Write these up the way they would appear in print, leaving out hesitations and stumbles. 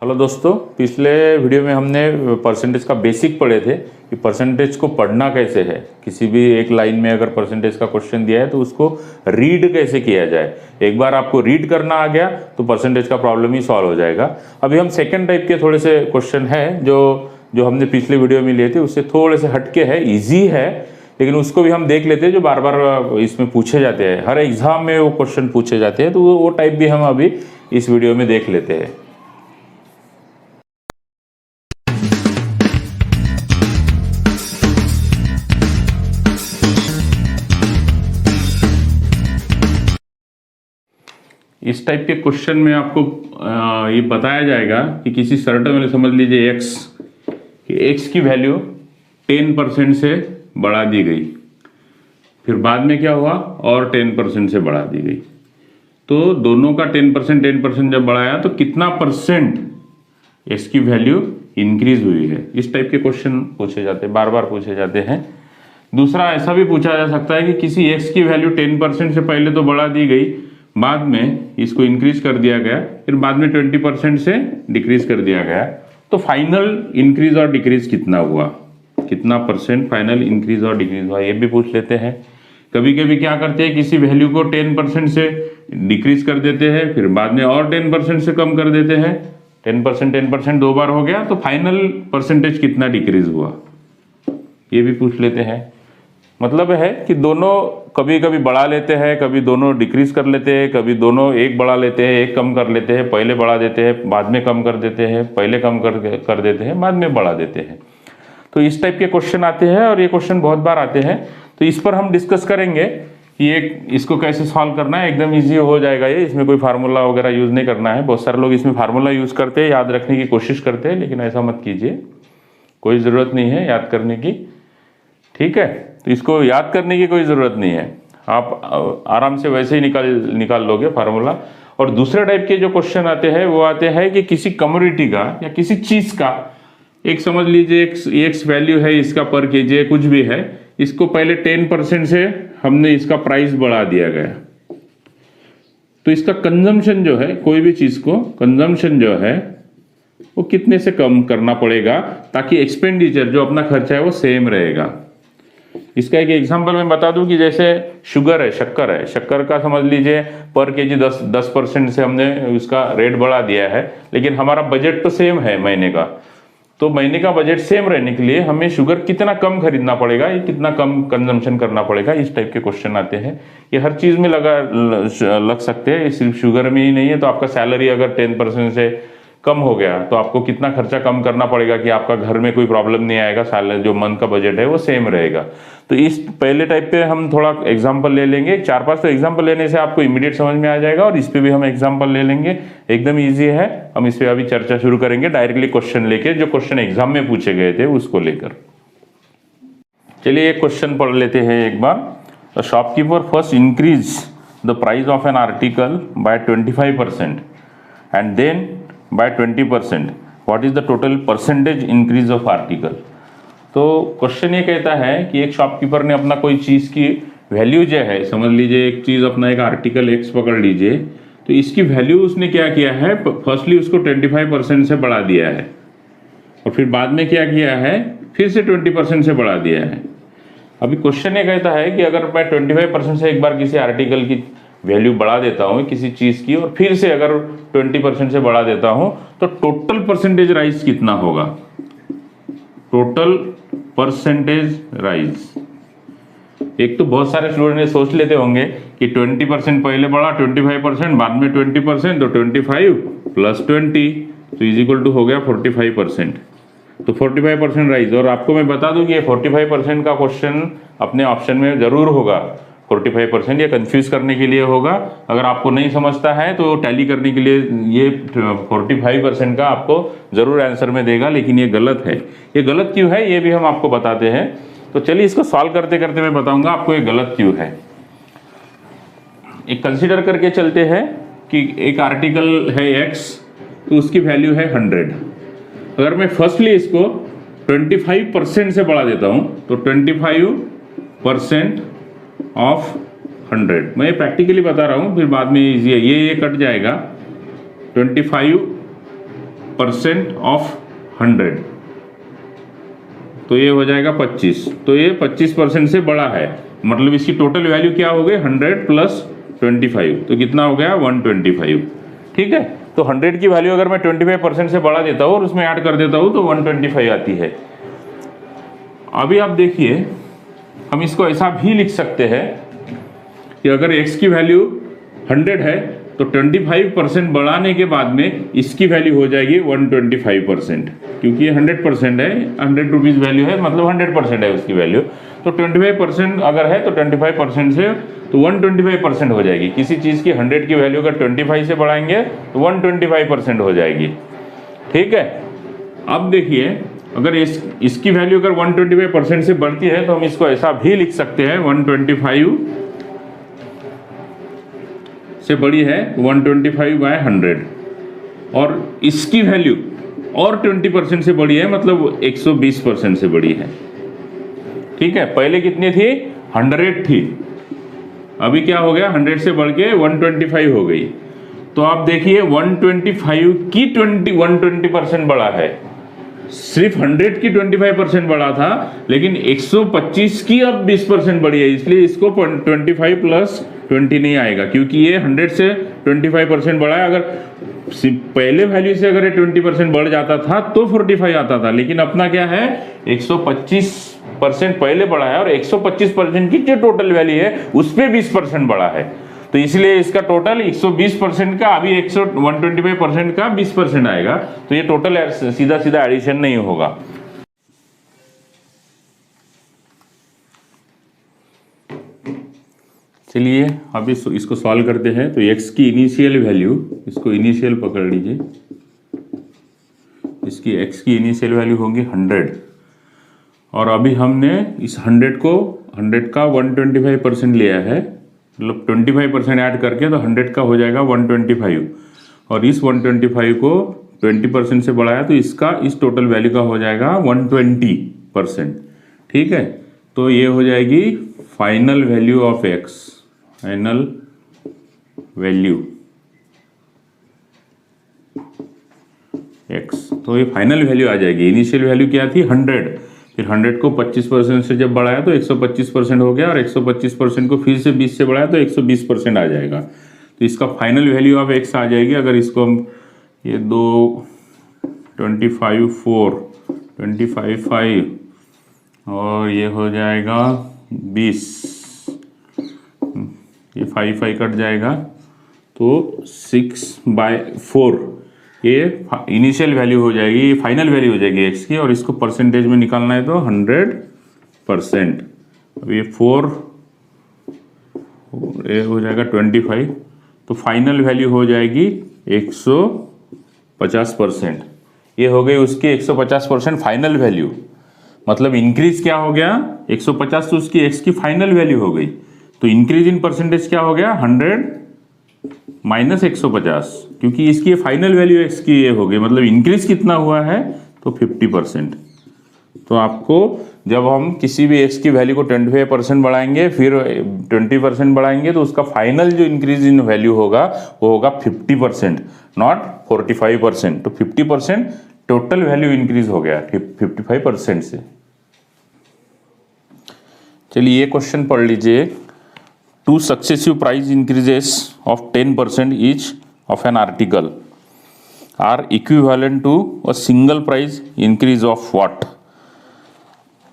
Hello दोस्तों, पिछले video में हमने परसेंटेज का बेसिक पढ़े थे कि परसेंटेज को पढ़ना कैसे है। किसी भी एक लाइन में अगर परसेंटेज का क्वेश्चन दिया है तो उसको रीड कैसे किया जाए। एक बार आपको रीड करना आ गया तो परसेंटेज का प्रॉब्लम ही सॉल्व हो जाएगा। अभी हम सेकंड टाइप के थोड़े से क्वेश्चन है जो हमने पिछले वीडियो में लिए थे, उससे थोड़े से हटके है, ईजी है, लेकिन उसको भी हम देख लेते हैं जो बार बार इसमें पूछे जाते हैं। हर एग्जाम में वो क्वेश्चन पूछे जाते हैं, तो वो टाइप भी हम अभी इस वीडियो में देख लेते हैं। इस टाइप के क्वेश्चन में आपको ये बताया जाएगा कि किसी सर्टेन वैल्यू, समझ लीजिए एक्स की वैल्यू 10% से बढ़ा दी गई, फिर बाद में क्या हुआ और 10% से बढ़ा दी गई। तो दोनों का 10% जब बढ़ाया तो कितना परसेंट एक्स की वैल्यू इंक्रीज हुई है। इस टाइप के क्वेश्चन पूछे जाते हैं, बार बार पूछे जाते हैं। दूसरा ऐसा भी पूछा जा सकता है कि किसी एक्स की वैल्यू 10% से पहले तो बढ़ा दी गई, बाद में इसको इंक्रीज कर दिया गया, फिर बाद में 20% से डिक्रीज कर दिया गया, तो फाइनल इंक्रीज और डिक्रीज कितना हुआ, कितना परसेंट फाइनल इंक्रीज और डिक्रीज हुआ, ये भी पूछ लेते हैं। कभी कभी क्या करते हैं, किसी वैल्यू को 10% से डिक्रीज कर देते हैं, फिर बाद में और 10% से कम कर देते हैं। 10% दो बार हो गया तो फाइनल परसेंटेज कितना डिक्रीज हुआ, ये भी पूछ लेते हैं। मतलब है कि दोनों कभी कभी बढ़ा लेते हैं, कभी दोनों डिक्रीज कर लेते हैं, कभी दोनों एक बढ़ा लेते हैं एक कम कर लेते हैं, पहले बढ़ा देते हैं बाद में कम कर देते हैं, पहले कम कर देते हैं बाद में बढ़ा देते हैं। तो इस टाइप के क्वेश्चन आते हैं और ये क्वेश्चन बहुत बार आते हैं, तो इस पर हम डिस्कस करेंगे कि इसको कैसे सॉल्व करना है। एकदम ईजी हो जाएगा ये, इसमें कोई फार्मूला वगैरह यूज़ नहीं करना है। बहुत सारे लोग इसमें फार्मूला यूज़ करते हैं, याद रखने की कोशिश करते हैं, लेकिन ऐसा मत कीजिए, कोई ज़रूरत नहीं है याद करने की, ठीक है। तो इसको याद करने की कोई ज़रूरत नहीं है, आप आराम से वैसे ही निकाल लोगे फार्मूला। और दूसरे टाइप के जो क्वेश्चन आते हैं वो आते हैं कि किसी कमोडिटी का या किसी चीज़ का, एक समझ लीजिए एक्स वैल्यू है इसका पर केजी है, कुछ भी है, इसको पहले 10% से हमने इसका प्राइस बढ़ा दिया गया, तो इसका कंजम्पशन जो है, कोई भी चीज़ को कंजम्पशन जो है वो कितने से कम करना पड़ेगा ताकि एक्सपेंडिचर जो अपना खर्चा है वो सेम रहेगा। इसका एक एग्जांपल मैं बता दूं कि जैसे शुगर है, शक्कर का समझ लीजिए पर केजी 10% से हमने उसका रेट बढ़ा दिया है, लेकिन हमारा बजट तो सेम है महीने का, तो महीने का बजट सेम रहने के लिए हमें शुगर कितना कम खरीदना पड़ेगा, ये कितना कम कंजम्पशन करना पड़ेगा। इस टाइप के क्वेश्चन आते हैं, ये हर चीज़ में लग सकते हैं, सिर्फ शुगर में ही नहीं है। तो आपका सैलरी अगर 10% से कम हो गया तो आपको कितना खर्चा कम करना पड़ेगा कि आपका घर में कोई प्रॉब्लम नहीं आएगा, सैलरी जो मंथ का बजट है वो सेम रहेगा। तो इस पहले टाइप पे हम थोड़ा एग्जांपल ले लेंगे, 4-5 तो एग्जांपल लेने से आपको इमीडिएट समझ में आ जाएगा, और इस पे भी हम एग्जांपल ले लेंगे, एकदम ईजी है। हम इस पे अभी चर्चा शुरू करेंगे डायरेक्टली क्वेश्चन लेके, जो क्वेश्चन एग्जाम में पूछे गए थे उसको लेकर। चलिए एक क्वेश्चन पढ़ लेते हैं एक बार। The shopkeeper first increase the price of an article by 25% and then by 20%, what is the total percentage increase of article। तो क्वेश्चन ये कहता है कि एक शॉपकीपर ने अपना कोई चीज़ की वैल्यू जो है, समझ लीजिए एक चीज़ अपना एक आर्टिकल एक्स पकड़ लीजिए, तो इसकी वैल्यू उसने क्या किया है, फर्स्टली उसको 25% से बढ़ा दिया है, और फिर बाद में क्या किया है, फिर से 20% से बढ़ा दिया है। अभी क्वेश्चन ये कहता है कि अगर मैं 25% से एक बार किसी आर्टिकल की वैल्यू बढ़ा देता हूँ किसी चीज़ की, और फिर से अगर 20% से बढ़ा देता हूँ, तो टोटल परसेंटेज राइज कितना होगा, टोटल परसेंटेज राइज। एक तो बहुत सारे स्टूडेंट सोच लेते होंगे कि 20% पहले बढ़ा, 25% बाद में 20%, तो 25 + 20 तो इज इक्वल टू हो गया 45%। तो 45% राइज। और आपको मैं बता दूं कि ये 45% का क्वेश्चन अपने ऑप्शन में जरूर होगा। 45% ये कंफ्यूज करने के लिए होगा, अगर आपको नहीं समझता है तो टैली करने के लिए ये 45% का आपको जरूर आंसर में देगा, लेकिन ये गलत है। ये गलत क्यों है ये भी हम आपको बताते हैं। तो चलिए इसको सॉल्व करते करते मैं बताऊंगा आपको ये गलत क्यों है। एक कंसीडर करके चलते हैं कि एक आर्टिकल है एक्स, तो उसकी वैल्यू है 100। अगर मैं फर्स्टली इसको 25% से बढ़ा देता हूं, तो 25% ऑफ 100, मैं प्रैक्टिकली बता रहा हूँ, फिर बाद में इजी है, ये कट जाएगा। 25 25% ऑफ 100, तो ये हो जाएगा 25, तो ये 25% से बड़ा है, मतलब इसकी टोटल वैल्यू क्या हो गई 100 प्लस 25, तो कितना हो गया 125। ठीक है, तो 100 की वैल्यू अगर मैं 25% से बढ़ा देता हूँ और उसमें ऐड कर देता हूँ तो 125 आती है। अभी आप देखिए, हम इसको ऐसा भी लिख सकते हैं कि अगर x की वैल्यू 100 है तो 25% बढ़ाने के बाद में इसकी वैल्यू हो जाएगी 125%, क्योंकि ये 100% है, 100 रुपीज़ वैल्यू है, मतलब 100% है उसकी वैल्यू। तो 25% अगर है तो 25% से तो 125% हो जाएगी। किसी चीज़ की 100 की वैल्यू अगर 25 से बढ़ाएंगे तो 125% हो जाएगी। ठीक है, अब देखिए, अगर इसकी वैल्यू अगर 125% से बढ़ती है तो हम इसको ऐसा भी लिख सकते हैं, 125 से बड़ी है 125/100, और इसकी वैल्यू और 20% से बड़ी है, मतलब 120% से बड़ी है। ठीक है, पहले कितनी थी 100 थी, अभी क्या हो गया 100 से बढ़ के 125 हो गई। तो आप देखिए 125 की 120% बढ़ा है, सिर्फ 100 की 25% बढ़ा था, लेकिन 125 की अब 20% बढ़ी है, इसलिए इसको 25 प्लस 20 नहीं आएगा, क्योंकि ये 100 से 25% बढ़ा है। अगर पहले वैल्यू से अगर ये 20% बढ़ जाता था तो 45 आता था, लेकिन अपना क्या है 125% पहले बढ़ा है और 125% की जो टोटल वैल्यू है उस पर 20% बढ़ा है, तो इसलिए इसका टोटल 120% का, अभी 125% का 20% आएगा, तो ये टोटल सीधा सीधा एडिशन नहीं होगा। चलिए अब इसको सॉल्व करते हैं। तो x की इनिशियल वैल्यू, इसको इनिशियल पकड़ लीजिए, इसकी x की इनिशियल वैल्यू होगी 100, और अभी हमने इस 100 का 125% लिया है, मतलब 25% ऐड करके तो 100 का हो जाएगा 125, और इस 125 को 20% से बढ़ाया तो इसका इस टोटल वैल्यू का हो जाएगा 120%। ठीक है, तो ये हो जाएगी final value of x, final value x, तो ये फाइनल वैल्यू आ जाएगी। इनिशियल वैल्यू क्या थी 100, फिर 100 को 25% से जब बढ़ाया तो 125% हो गया, और 125% को फिर से 20 से बढ़ाया तो 120% आ जाएगा। तो इसका फाइनल वैल्यू ऑफ x आ जाएगी, अगर इसको हम ये 25 5 और ये हो जाएगा 20, ये 5 कट जाएगा तो 6/4, ये इनिशियल वैल्यू हो जाएगी, ये फाइनल वैल्यू हो जाएगी x की, और इसको परसेंटेज में निकालना है तो 100%। अब ये 4 ये हो जाएगा 25, तो फाइनल वैल्यू हो जाएगी 150%। ये हो गई उसकी 150% फाइनल वैल्यू, मतलब इंक्रीज क्या हो गया 150, तो उसकी x की फाइनल वैल्यू हो गई, तो इंक्रीज इन परसेंटेज क्या हो गया 100 माइनस 150, क्योंकि इसकी फाइनल वैल्यू x की ये हो गई, मतलब इंक्रीज कितना हुआ है तो 50%। तो आपको जब हम किसी भी x की वैल्यू को 25% बढ़ाएंगे फिर 20% बढ़ाएंगे तो उसका फाइनल जो इंक्रीज इन वैल्यू होगा वो होगा 50%, नॉट 45%। तो 50% टोटल वैल्यू इंक्रीज हो गया 55% से। चलिए ये क्वेश्चन पढ़ लीजिए। 2 successive price increases of 10% each of an article are equivalent to a single price increase of what?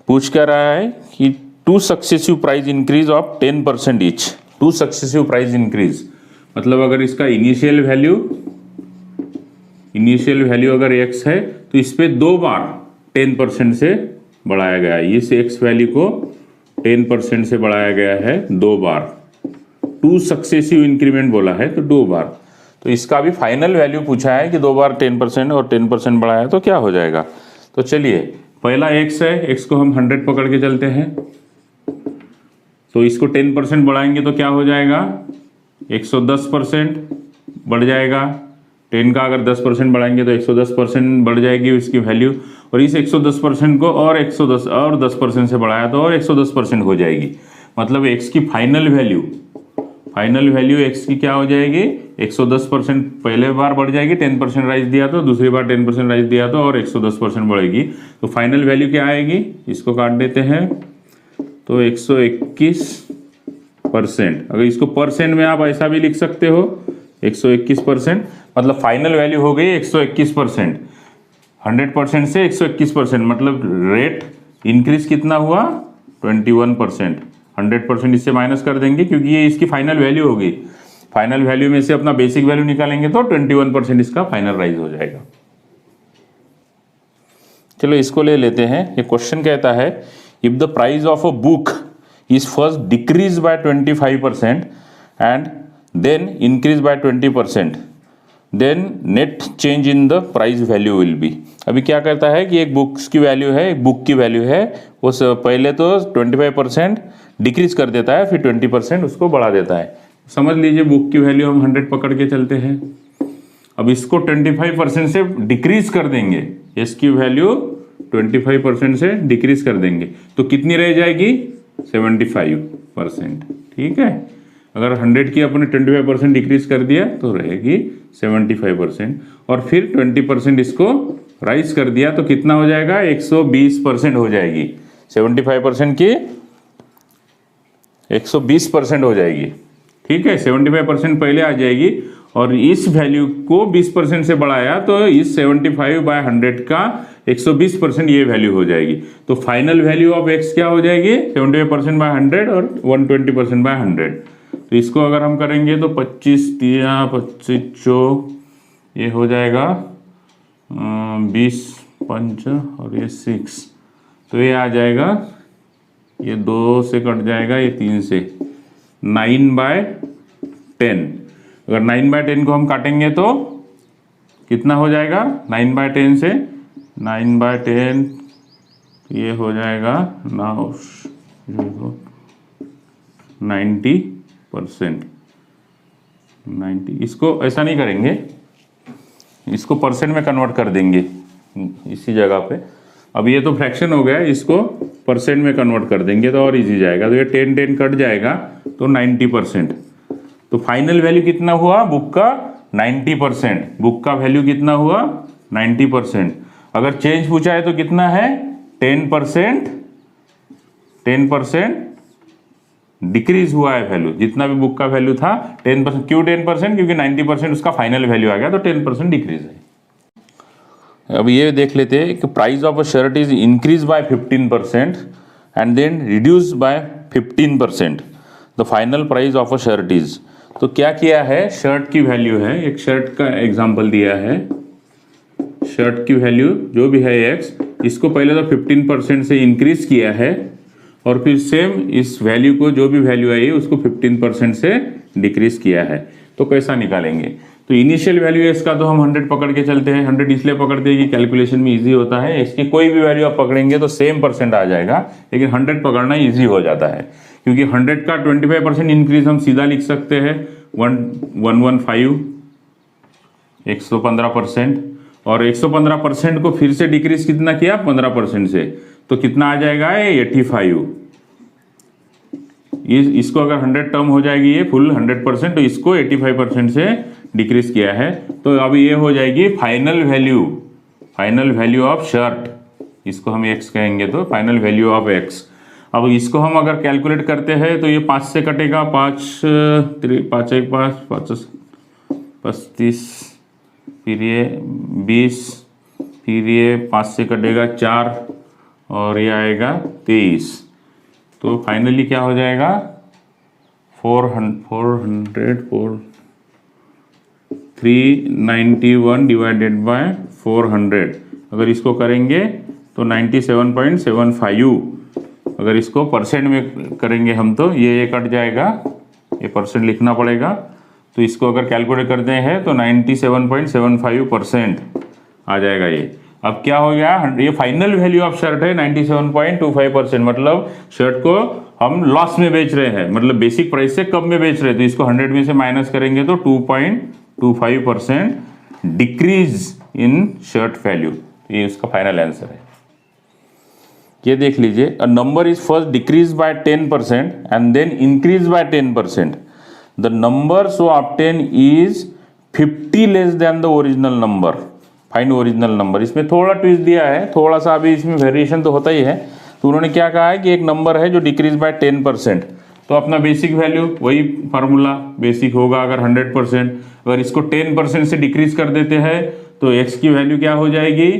पूछ क्या रहा है कि 2 successive price increase of 10% each, 2 successive price increase, मतलब अगर इसका इनिशियल वैल्यू अगर x है तो इस पे 2 बार 10% से बढ़ाया गया है, इस x वैल्यू को 10% से बढ़ाया गया है 2 बार, 2 सक्सेसिव इंक्रीमेंट बोला है तो 2 बार। तो इसका भी फाइनल वैल्यू पूछा है कि 2 बार 10% और 10% बढ़ाया तो क्या हो जाएगा। तो चलिए पहला x है, x को हम 100 पकड़ के चलते हैं, तो इसको 10% बढ़ाएंगे तो क्या हो जाएगा 110% बढ़ जाएगा, 10 का अगर 10% बढ़ाएंगे तो 110% बढ़ जाएगी उसकी वैल्यू, और इस 110% को और 110 और 10% से बढ़ाया तो और 110% हो जाएगी, मतलब x की फाइनल फाइनल वैल्यू x की क्या हो जाएगी, 110% पहले बार बढ़ जाएगी, 10% राइज दिया तो, दूसरी बार 10% राइज दिया तो, और 110% बढ़ेगी। तो फाइनल वैल्यू क्या आएगी, इसको काट देते हैं, तो 121%। अगर इसको परसेंट में आप ऐसा भी लिख सकते हो, 121%, मतलब फाइनल वैल्यू हो गई 121%। 100% से 121%, मतलब रेट इंक्रीज कितना हुआ, 21%। 100% इससे माइनस कर देंगे क्योंकि ये इसकी फाइनल वैल्यू हो गई। फाइनल वैल्यू में से अपना बेसिक वैल्यू निकालेंगे तो 21% इसका फाइनल राइज हो जाएगा। चलो इसको ले लेते हैं। ये क्वेश्चन कहता है, if the price of a book is first decrease by 25% and then increase by 20%, then net change in the price value will be. अभी क्या करता है कि एक बुक्स की वैल्यू है, एक बुक की वैल्यू है, वो पहले तो 25% डिक्रीज कर देता है, फिर 20% उसको बढ़ा देता है। समझ लीजिए बुक की वैल्यू हम 100 पकड़ के चलते हैं। अब इसको 25% से डिक्रीज कर देंगे, इसकी वैल्यू 25% से डिक्रीज कर देंगे तो कितनी रह जाएगी, 75%। ठीक है, अगर 100 की अपने 25% डिक्रीज कर दिया तो रहेगी 75%, और फिर 20% इसको राइज कर दिया तो कितना हो जाएगा, 120% हो जाएगी। 75% की 120% हो जाएगी। ठीक है, 75% पहले आ जाएगी, और इस वैल्यू को 20% से बढ़ाया तो इस 75/100 का 120% ये वैल्यू हो जाएगी। तो फाइनल वैल्यू ऑफ x क्या हो जाएगी, 75/100 और 120/100। तो इसको अगर हम करेंगे तो 25 3 25 ये हो जाएगा 20 5 और ये 6, तो ये आ जाएगा, ये 2 से कट जाएगा, ये 3 से 9/10। अगर 9/10 को हम काटेंगे तो कितना हो जाएगा, 9/10 से 9/10 ये हो जाएगा 90%। 90, इसको ऐसा नहीं करेंगे, इसको परसेंट में कन्वर्ट कर देंगे इसी जगह पे। अब ये तो फ्रैक्शन हो गया, इसको परसेंट में कन्वर्ट कर देंगे तो और इजी जाएगा। तो ये 10 कट जाएगा तो 90%। तो फाइनल वैल्यू कितना हुआ बुक का, 90%। बुक का वैल्यू कितना हुआ, 90%। अगर चेंज पूछा है तो कितना है, 10%। 10% डिक्रीज हुआ है वैल्यू, जितना भी बुक का वैल्यू था 10%। क्यों 10%, क्योंकि 90% उसका फाइनल वैल्यू आ गया तो 10% डिक्रीज है। अब ये देख लेते हैं कि price of a shirt is increase by 15% and then reduce by 15%, the final price of a shirt is. तो क्या किया है, शर्ट की वैल्यू है, एक शर्ट का एग्जांपल दिया है, शर्ट की वैल्यू जो भी है x, इसको पहले तो 15% से इंक्रीज किया है, और फिर सेम इस वैल्यू को जो भी वैल्यू आई है उसको 15% से डिक्रीज किया है। तो कैसा निकालेंगे, तो इनिशियल वैल्यू है इसका, तो हम 100 पकड़ के चलते हैं। 100 इसलिए पकड़ते हैं कि कैलकुलेशन में इजी होता है, इसकी कोई भी वैल्यू आप पकड़ेंगे तो सेम परसेंट आ जाएगा, लेकिन 100 पकड़ना इजी हो जाता है क्योंकि 100 का 25% इंक्रीज हम सीधा लिख सकते हैं 115 115%, और 115% को फिर से डिक्रीज कितना किया, 15% से, तो कितना आ जाएगा, 85। इसको अगर 100 टर्म हो जाएगी ये फुल 100%, तो इसको 85% से डिक्रीज किया है। तो अब ये हो जाएगी फाइनल वैल्यू ऑफ शर्ट, इसको हम x कहेंगे, तो फाइनल वैल्यू ऑफ x। अब इसको हम अगर कैलकुलेट करते हैं तो ये 5 से कटेगा, 5 1 5 35, फिर ये 20, फिर ये 5 से कटेगा 4, और ये आएगा 23। तो फाइनली क्या हो जाएगा, 391 डिवाइडेड बाय 400। अगर इसको करेंगे तो 97.75। अगर इसको परसेंट में करेंगे हम तो ये कट जाएगा, ये परसेंट लिखना पड़ेगा। तो इसको अगर कैलकुलेट करते हैं तो 97.75% आ जाएगा ये। अब क्या हो गया, ये फाइनल वैल्यू ऑफ शर्ट है 97.25%, मतलब शर्ट को हम लॉस में बेच रहे हैं, मतलब बेसिक प्राइस से कम में बेच रहे हैं। तो इसको 100 में से माइनस करेंगे तो 2.25% डिक्रीज इन शर्ट वैल्यू, ये उसका फाइनल आंसर है। ये देख लीजिए, a number is first decrease by 10% and then increase by 10%, the number so obtain is 50 less than the original number, find original number. इसमें थोड़ा ट्विस्ट दिया है, थोड़ा सा अभी इसमें वेरिएशन तो होता ही है। तो उन्होंने क्या कहा है कि एक नंबर है जो डिक्रीज बाय 10%, तो अपना बेसिक वैल्यू वही फार्मूला बेसिक होगा। अगर 100%, अगर इसको 10% से डिक्रीज कर देते हैं तो x की वैल्यू क्या हो जाएगी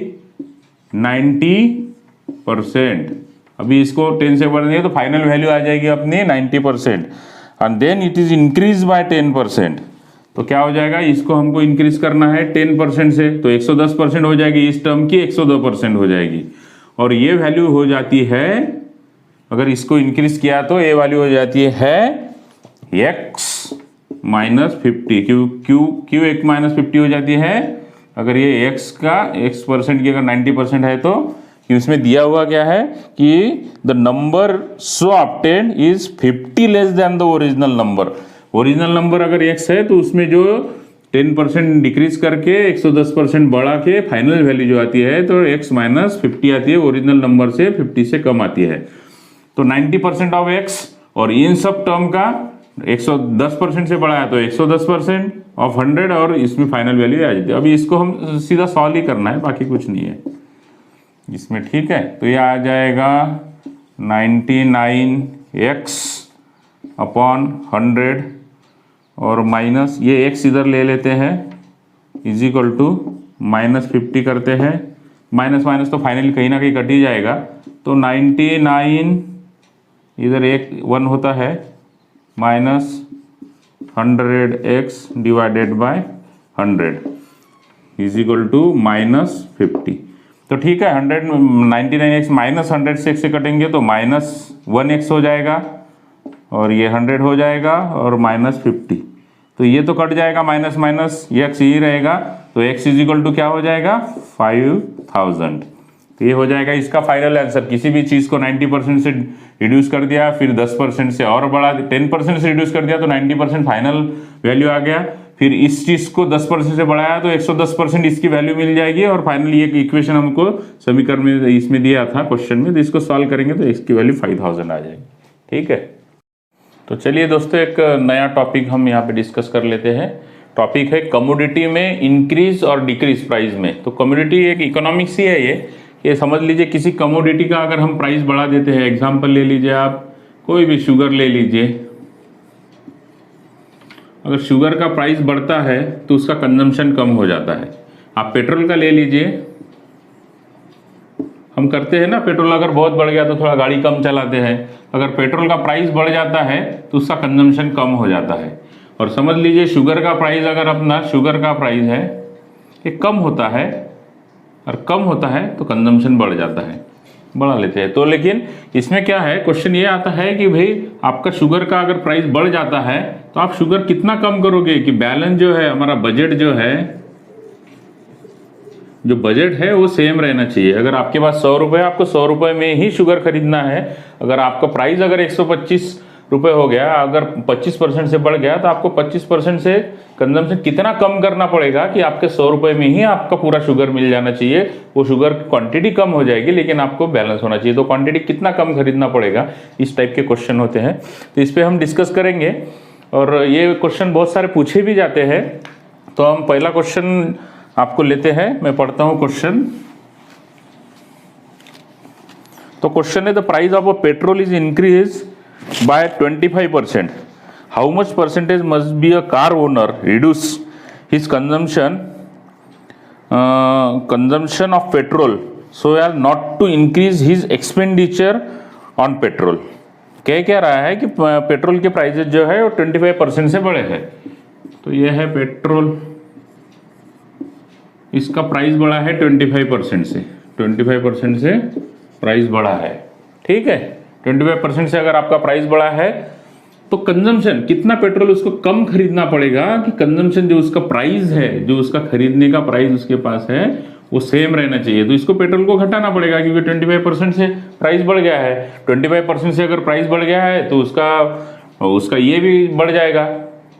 90%। अभी इसको 10 से बढ़ दिया तो फाइनल वैल्यू आ जाएगी अपनी 90%। And then it is increase by 10%, तो क्या हो जाएगा, इसको हमको इंक्रीज करना है 10% से, तो 110% हो जाएगी, इस टर्म की 102% हो जाएगी। और ये वैल्यू हो जाती है, अगर इसको इंक्रीज किया तो ये वैल्यू हो जाती है x माइनस 50। क्यों एक माइनस 50 हो जाती है, अगर ये x का x% की अगर 90% है तो इसमें दिया हुआ क्या है कि the number so obtained is 50 less than the original number. Original number अगर x है तो उसमें जो 10% डिक्रीज करके 110% बढ़ा के फाइनल वैल्यू जो आती है तो x माइनस 50 आती है, ओरिजिनल नंबर से 50 से कम आती है। तो 90% ऑफ x, और इन सब टर्म का 110% से बढ़ा है तो 110% ऑफ 100, और इसमें फाइनल वैल्यू आ जाती है। अभी इसको हम सीधा सॉल्व ही करना है, बाकी कुछ नहीं है इसमें, ठीक है। तो ये आ जाएगा 99x अपॉन 100 और माइनस ये x इधर ले लेते हैं इज इक्वल टू माइनस 50 करते हैं, माइनस माइनस तो फाइनली कहीं ना कहीं कट ही जाएगा। तो 99 इधर एक 1 होता है minus 100x divided by 100 is equal to minus 50। तो ठीक है, 99x माइनस 100 से x से कटेंगे तो माइनस 1x हो जाएगा, और ये 100 हो जाएगा, और माइनस 50। तो ये तो कट जाएगा, माइनस माइनस ये x ही रहेगा, तो x इज इक्वल टू क्या हो जाएगा 5000। तो ये हो जाएगा इसका फाइनल आंसर। किसी भी चीज़ को 90% से रिड्यूस कर दिया, फिर 10% से और बढ़ा, 10% से रिड्यूस कर दिया तो 90% फाइनल वैल्यू आ गया, फिर इस चीज़ को 10% से बढ़ाया तो 110% इसकी वैल्यू मिल जाएगी, और फाइनली एक इक्वेशन हमको समीकरण में इसमें दिया था क्वेश्चन में, तो इसको सॉल्व करेंगे तो इसकी वैल्यू 5000 आ जाएगी, ठीक है। तो चलिए दोस्तों, एक नया टॉपिक हम यहाँ पे डिस्कस कर लेते हैं। टॉपिक है कमोडिटी में इंक्रीज और डिक्रीज प्राइस में। तो कमोडिटी एक इकोनॉमिक्स ही है ये समझ लीजिए किसी कमोडिटी का अगर हम प्राइस बढ़ा देते हैं, एग्जांपल ले लीजिए आप, कोई भी शुगर ले लीजिए, अगर शुगर का प्राइस बढ़ता है तो उसका कंजम्पशन कम हो जाता है। आप पेट्रोल का ले लीजिए, हम करते हैं ना, पेट्रोल अगर बहुत बढ़ गया तो थोड़ा गाड़ी कम चलाते हैं, अगर पेट्रोल का प्राइस बढ़ जाता है तो उसका कंजम्पशन कम हो जाता है। और समझ लीजिए शुगर का प्राइस, अगर अपना शुगर का प्राइस है ये कम होता है, और कम होता है तो कंजम्पशन बढ़ जाता है, बढ़ा लेते हैं। तो लेकिन इसमें क्या है, क्वेश्चन ये आता है कि भाई आपका शुगर का अगर प्राइस बढ़ जाता है तो आप शुगर कितना कम करोगे कि बैलेंस जो है हमारा बजट जो है, जो बजट है वो सेम रहना चाहिए। अगर आपके पास 100 रुपये, आपको 100 रुपये में ही शुगर खरीदना है, अगर आपका प्राइस अगर 125 रुपये हो गया, अगर 25% से बढ़ गया तो आपको 25% से कंजम्पशन कितना कम करना पड़ेगा कि आपके 100 रुपये में ही आपका पूरा शुगर मिल जाना चाहिए। वो शुगर क्वांटिटी कम हो जाएगी लेकिन आपको बैलेंस होना चाहिए, तो क्वांटिटी कितना कम खरीदना पड़ेगा, इस टाइप के क्वेश्चन होते हैं। तो इस पर हम डिस्कस करेंगे, और ये क्वेश्चन बहुत सारे पूछे भी जाते हैं। तो हम पहला क्वेश्चन आपको लेते हैं, मैं पढ़ता हूँ क्वेश्चन। तो क्वेश्चन है, the price of a petrol is increase by 25%. How much percentage must be a car owner reduce his consumption of petrol so as not to increase his expenditure on petrol? क्या रहा है कि petrol के prices जो है वो 25% से बढ़े हैं। तो ये है पेट्रोल, इसका प्राइस बढ़ा है 25% से, 25% से प्राइस बढ़ा है, ठीक है। 25% से अगर आपका प्राइस बढ़ा है तो कंजम्पशन कितना पेट्रोल उसको कम खरीदना पड़ेगा कि कंजम्पशन जो उसका प्राइस है, जो उसका खरीदने का प्राइस उसके पास है वो सेम रहना चाहिए। तो इसको पेट्रोल को घटाना पड़ेगा क्योंकि 25% से प्राइस बढ़ गया है। 25% से अगर प्राइस बढ़ गया है तो उसका ये भी बढ़ जाएगा,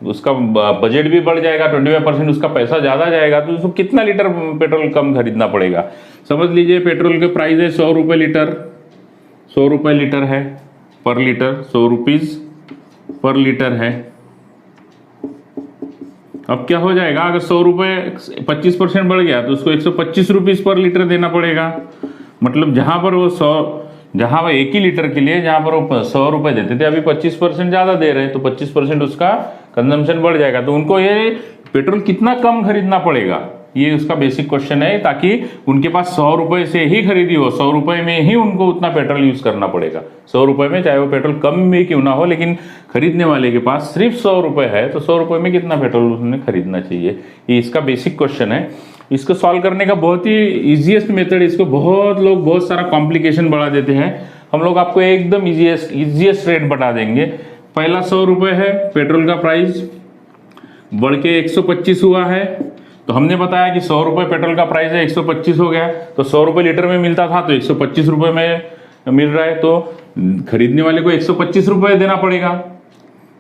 उसका बजट भी बढ़ जाएगा, 25% उसका पैसा ज़्यादा जाएगा, तो उसको कितना लीटर पेट्रोल कम खरीदना पड़ेगा। समझ लीजिए पेट्रोल के प्राइस है 100 रुपये लीटर, 100 रुपये लीटर है पर लीटर, 100 रुपीज़ पर लीटर है, अब क्या हो जाएगा, अगर 100 रुपये 25% बढ़ गया तो उसको 125 रुपीज़ पर लीटर देना पड़ेगा। मतलब जहाँ पर वो 1 ही लीटर के लिए जहाँ पर वो 100 रुपये देते थे, अभी 25% ज़्यादा दे रहे हैं, तो 25% उसका कंजम्पशन बढ़ जाएगा। तो उनको ये पेट्रोल कितना कम खरीदना पड़ेगा, ये उसका बेसिक क्वेश्चन है, ताकि उनके पास 100 रुपये से ही खरीदी हो, 100 रुपये में ही उनको उतना पेट्रोल यूज़ करना पड़ेगा। 100 रुपये में चाहे वो पेट्रोल कम भी क्यों ना हो, लेकिन खरीदने वाले के पास सिर्फ 100 रुपये है, तो 100 रुपये में कितना पेट्रोल उसने खरीदना चाहिए, ये इसका बेसिक क्वेश्चन है। इसको सॉल्व करने का बहुत ही ईजीएस्ट मेथड, इसको बहुत लोग बहुत सारा कॉम्प्लिकेशन बढ़ा देते हैं, हम लोग आपको एकदम ईजीएस्ट रेट बता देंगे। पहला 100 रुपये है पेट्रोल का प्राइस, बढ़ के 125 हुआ है, तो हमने बताया कि 100 रुपये पेट्रोल का प्राइस है, 125 हो गया, तो 100 रुपये लीटर में मिलता था तो 125 रुपये में मिल रहा है, तो खरीदने वाले को 125 रुपये देना पड़ेगा,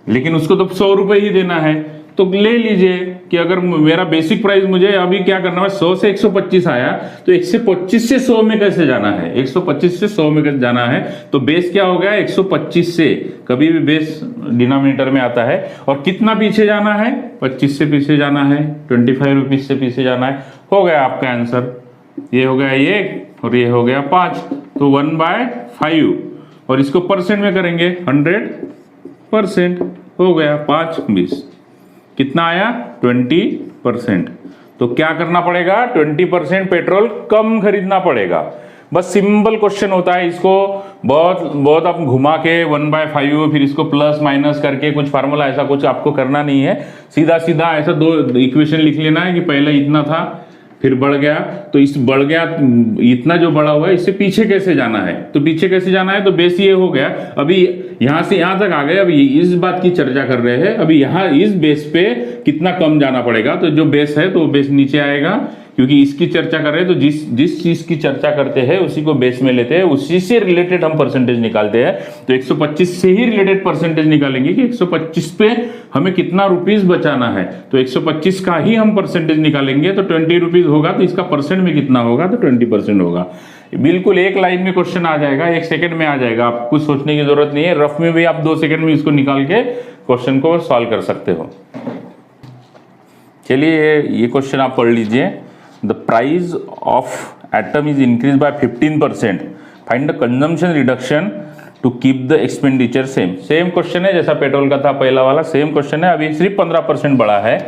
लेकिन उसको तो 100 रुपये ही देना है। तो ले लीजिए कि अगर मेरा बेसिक प्राइस मुझे अभी क्या करना है, 100 से 125 आया, तो 125 से 100 में कैसे जाना है, 125 से 100 में कैसे जाना है, तो बेस क्या हो गया 125 से, कभी भी बेस डिनोमिनेटर में आता है, और कितना पीछे जाना है, 25 से पीछे जाना है, 25 रुपीज से पीछे जाना है। हो गया आपका आंसर, ये हो गया 1 और ये हो गया 5, तो 1/5, और इसको परसेंट में करेंगे 100%, हो गया 5 20, कितना आया 20%। तो क्या करना पड़ेगा, 20% पेट्रोल कम खरीदना पड़ेगा। बस सिंपल क्वेश्चन होता है, इसको बहुत आप घुमा के 1/5 फिर इसको प्लस माइनस करके कुछ फार्मूला ऐसा कुछ आपको करना नहीं है, सीधा सीधा ऐसा 2 इक्वेशन लिख लेना है कि पहले इतना था फिर बढ़ गया, तो इस बढ़ गया इतना जो बढ़ा हुआ है इससे पीछे कैसे जाना है, तो पीछे कैसे जाना है, तो बेस ये हो गया, अभी यहां से यहां तक आ गए, अभी इस बात की चर्चा कर रहे हैं, अभी यहां इस बेस पे कितना कम जाना पड़ेगा, तो जो बेस है तो बेस नीचे आएगा, क्योंकि इसकी चर्चा कर रहे हैं, तो जिस चीज की चर्चा करते हैं उसी को बेस में लेते हैं, उसी से रिलेटेड हम परसेंटेज निकालते हैं। तो 125 से ही रिलेटेड परसेंटेज निकालेंगे कि 125 पे हमें कितना रुपीस बचाना है, तो 125 का ही हम परसेंटेज निकालेंगे, तो 20 रुपीज होगा, तो इसका परसेंट में कितना होगा, तो 20% होगा। बिल्कुल एक लाइन में क्वेश्चन आ जाएगा, 1 सेकंड में आ जाएगा, आपको कुछ सोचने की जरूरत नहीं है, रफ में भी आप 2 सेकंड में इसको निकाल के क्वेश्चन को सॉल्व कर सकते हो। चलिए ये क्वेश्चन आप पढ़ लीजिए। The price of atom is increased by 15%. Find the consumption reduction to keep the expenditure same. Same question है जैसा पेट्रोल का था पहला वाला, सेम क्वेश्चन है, अभी सिर्फ 15% बढ़ा है।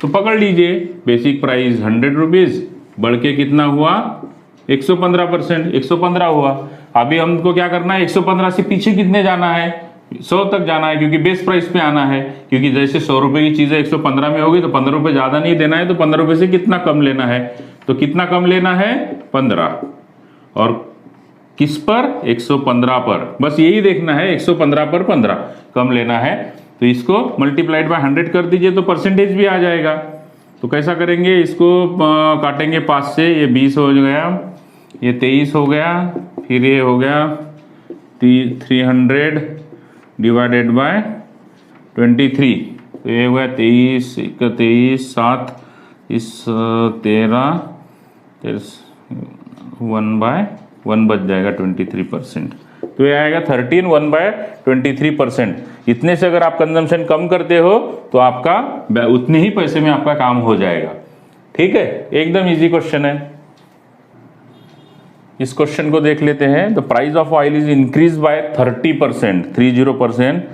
तो पकड़ लीजिए, बेसिक प्राइस 100 रुपीज, बढ़ के कितना हुआ 115%, 115 हुआ। अभी हमको क्या करना है, 115 से पीछे कितने जाना है, 100 तक जाना है, क्योंकि बेस प्राइस पे आना है, क्योंकि जैसे 100 रुपए की चीज़ 115 में होगी तो 15 रुपए ज़्यादा नहीं देना है, तो 15 रुपए से कितना कम लेना है, तो कितना कम लेना है 15, और किस पर 115 पर, बस यही देखना है, 115 पर 15 कम लेना है। तो इसको मल्टीप्लाइड बाय 100 कर दीजिए तो परसेंटेज भी आ जाएगा। तो कैसा करेंगे, इसको काटेंगे 5 से, ये 20 हो गया, ये 23 हो गया, फिर ये हो गया 300 डिवाइडेड बाय 23, तो ये हुआ 23 31 7 इस 13 1/1 बच जाएगा 23%, तो ये आएगा 13 1/23%। इतने से अगर आप कंजम्पशन कम करते हो तो आपका उतने ही पैसे में आपका काम हो जाएगा। ठीक है, एकदम इजी क्वेश्चन है। इस क्वेश्चन को देख लेते हैं। The price of oil is increase bye 30%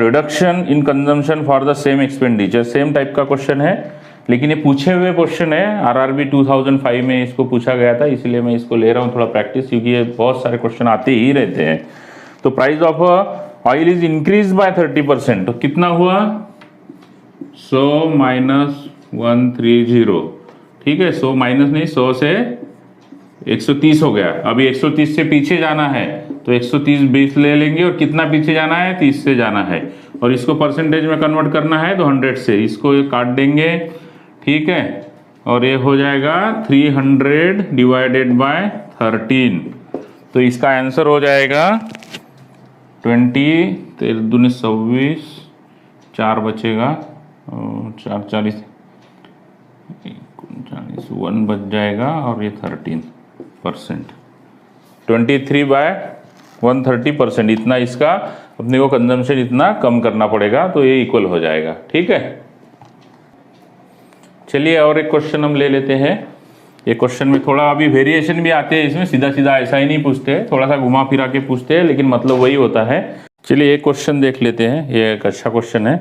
reduction in consumption for the same expenditure. Same type का क्वेश्चन है, लेकिन ये पूछे हुए क्वेश्चन है, आरआरबी 2005 में इसको पूछा गया था, इसलिए मैं इसको ले रहा हूँ थोड़ा प्रैक्टिस, क्योंकि ये बहुत सारे क्वेश्चन आते ही रहते हैं। तो price of oil is increase bye 30%, तो कितना हुआ 100 माइनस 130, ठीक है, 100 माइनस नहीं, 100 से 130 हो गया। अभी 130 से पीछे जाना है तो 130 20 ले लेंगे, और कितना पीछे जाना है 30 से जाना है, और इसको परसेंटेज में कन्वर्ट करना है तो 100 से इसको काट देंगे, ठीक है, और ये हो जाएगा 300 डिवाइडेड बाय 13, तो इसका आंसर हो जाएगा 20 13 दूनी 26, 4 बचेगा, 4 40 1 बच जाएगा, और ये 13%, 23/130%, इतना इसका अपने को कंजम्पशन इतना कम करना पड़ेगा, तो ये इक्वल हो जाएगा। ठीक है। चलिए और एक क्वेश्चन हम ले लेते हैं। ये क्वेश्चन में थोड़ा अभी वेरिएशन भी आते हैं, इसमें सीधा सीधा ऐसा ही नहीं पूछते, थोड़ा सा घुमा फिरा के पूछते हैं, लेकिन मतलब वही होता है। चलिए एक क्वेश्चन देख लेते हैं, ये एक अच्छा क्वेश्चन है।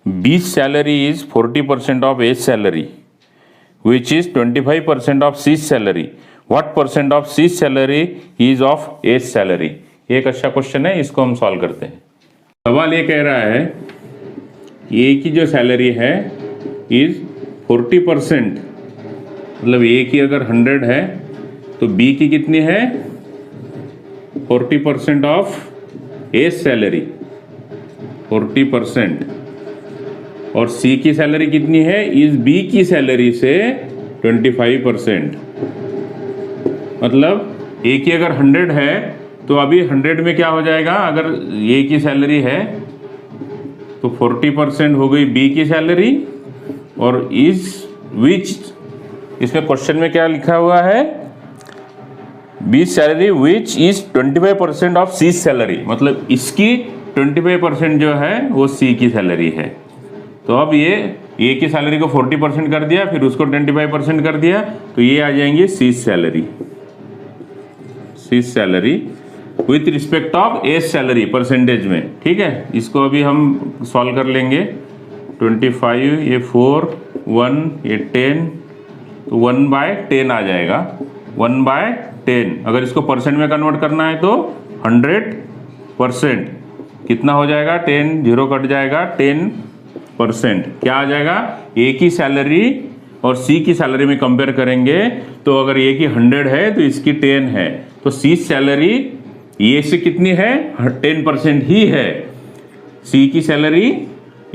B's salary is 40% of A's salary which is 25% of C's salary, what percent of C's salary is of A's salary. ये एक अच्छा क्वेश्चन है, इसको हम सॉल्व करते हैं। सवाल ये कह रहा है ए की जो सैलरी है इज 40%, मतलब ए की अगर 100 है तो बी की कितनी है 40% ऑफ एज सैलरी 40%, और सी की सैलरी कितनी है इज बी की सैलरी से 25%। मतलब ए की अगर 100 है तो अभी 100 में क्या हो जाएगा, अगर ए की सैलरी है तो 40% हो गई बी की सैलरी, और इज विच, इसमें क्वेश्चन में क्या लिखा हुआ है, B salary which is 25% of C salary, मतलब इसकी 25% जो है वो सी की सैलरी है। तो अब ये ए की सैलरी को 40% कर दिया, फिर उसको 25% कर दिया, तो ये आ जाएंगे C salary with respect of A's salary percentage में। ठीक है, इसको अभी हम सॉल्व कर लेंगे। 25, ये 4, 1, ये 10, तो 1/10 आ जाएगा, 1/10। अगर इसको परसेंट में कन्वर्ट करना है तो 100%, कितना हो जाएगा, 10, 0 कट जाएगा, 10%। क्या आ जाएगा, ए की सैलरी और सी की सैलरी में कंपेयर करेंगे तो अगर ए की 100 है तो इसकी 10 है, तो सी सैलरी ए से कितनी है 10% ही है, सी की सैलरी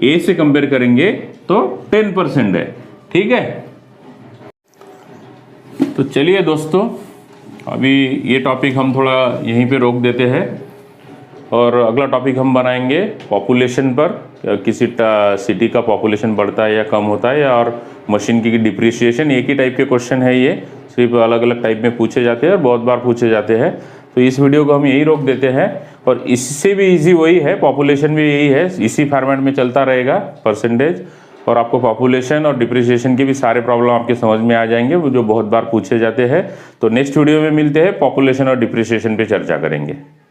ए से कंपेयर करेंगे तो 10% है। ठीक है, तो चलिए दोस्तों अभी ये टॉपिक हम थोड़ा यहीं पे रोक देते हैं, और अगला टॉपिक हम बनाएंगे पॉपुलेशन पर, किसी सिटी का पॉपुलेशन बढ़ता है या कम होता है, और मशीन की डिप्रिसिएशन। एक ही टाइप के क्वेश्चन है ये, सिर्फ अलग अलग टाइप में पूछे जाते हैं और बहुत बार पूछे जाते हैं। तो इस वीडियो को हम यही रोक देते हैं, और इससे भी इजी वही है, पॉपुलेशन भी यही है, इसी फॉर्मेट में चलता रहेगा परसेंटेज, और आपको पॉपुलेशन और डिप्रिसिएशन के भी सारे प्रॉब्लम आपके समझ में आ जाएंगे, वो जो बहुत बार पूछे जाते हैं। तो नेक्स्ट वीडियो में मिलते हैं, पॉपुलेशन और डिप्रिसिएशन पे चर्चा करेंगे।